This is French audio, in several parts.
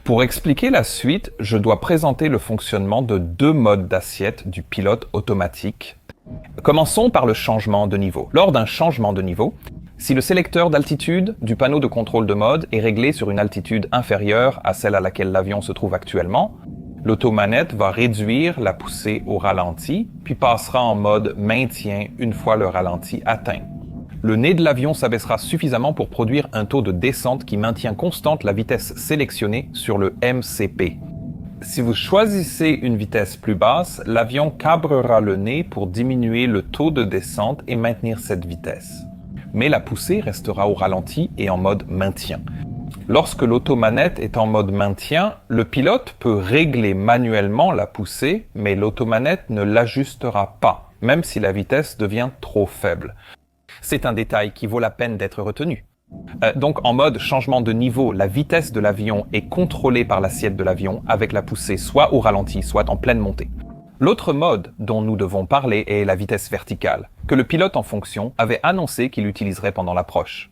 Pour expliquer la suite, je dois présenter le fonctionnement de deux modes d'assiette du pilote automatique. Commençons par le changement de niveau. Lors d'un changement de niveau, si le sélecteur d'altitude du panneau de contrôle de mode est réglé sur une altitude inférieure à celle à laquelle l'avion se trouve actuellement, l'automanette va réduire la poussée au ralenti, puis passera en mode maintien une fois le ralenti atteint. Le nez de l'avion s'abaissera suffisamment pour produire un taux de descente qui maintient constante la vitesse sélectionnée sur le MCP. Si vous choisissez une vitesse plus basse, l'avion cabrera le nez pour diminuer le taux de descente et maintenir cette vitesse. Mais la poussée restera au ralenti et en mode maintien. Lorsque l'automanette est en mode maintien, le pilote peut régler manuellement la poussée, mais l'automanette ne l'ajustera pas, même si la vitesse devient trop faible. C'est un détail qui vaut la peine d'être retenu. Donc en mode changement de niveau, la vitesse de l'avion est contrôlée par l'assiette de l'avion avec la poussée soit au ralenti, soit en pleine montée. L'autre mode dont nous devons parler est la vitesse verticale, que le pilote en fonction avait annoncé qu'il utiliserait pendant l'approche.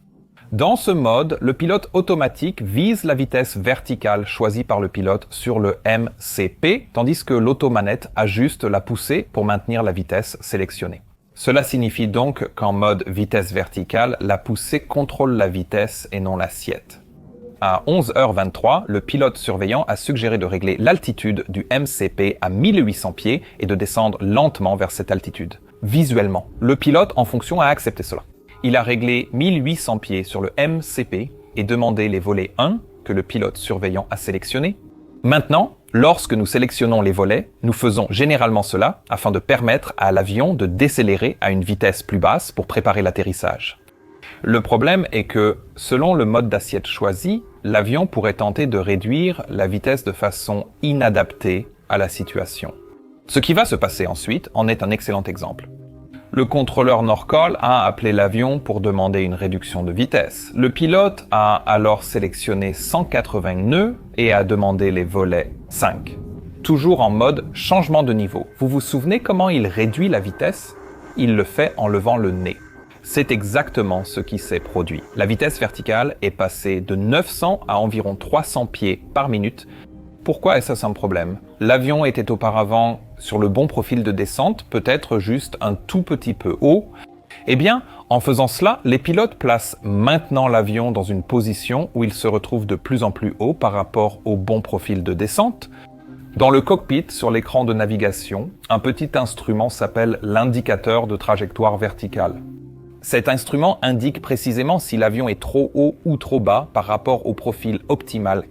Dans ce mode, le pilote automatique vise la vitesse verticale choisie par le pilote sur le MCP, tandis que l'automanette ajuste la poussée pour maintenir la vitesse sélectionnée. Cela signifie donc qu'en mode vitesse verticale, la poussée contrôle la vitesse et non l'assiette. À 11h23, le pilote surveillant a suggéré de régler l'altitude du MCP à 1800 pieds et de descendre lentement vers cette altitude. Visuellement, le pilote en fonction a accepté cela. Il a réglé 1800 pieds sur le MCP et demandé les volets 1 que le pilote surveillant a sélectionnés. Maintenant, lorsque nous sélectionnons les volets, nous faisons généralement cela afin de permettre à l'avion de décélérer à une vitesse plus basse pour préparer l'atterrissage. Le problème est que, selon le mode d'assiette choisi, l'avion pourrait tenter de réduire la vitesse de façon inadaptée à la situation. Ce qui va se passer ensuite en est un excellent exemple. Le contrôleur Norcol a appelé l'avion pour demander une réduction de vitesse. Le pilote a alors sélectionné 180 nœuds et a demandé les volets 5. Toujours en mode changement de niveau. Vous vous souvenez comment il réduit la vitesse? Il le fait en levant le nez. C'est exactement ce qui s'est produit. La vitesse verticale est passée de 900 à environ 300 pieds par minute. Pourquoi est-ce un problème? L'avion était auparavant sur le bon profil de descente, peut-être juste un tout petit peu haut. Eh bien, en faisant cela, les pilotes placent maintenant l'avion dans une position où il se retrouve de plus en plus haut par rapport au bon profil de descente. Dans le cockpit, sur l'écran de navigation, un petit instrument s'appelle l'indicateur de trajectoire verticale. Cet instrument indique précisément si l'avion est trop haut ou trop bas par rapport au profil optimal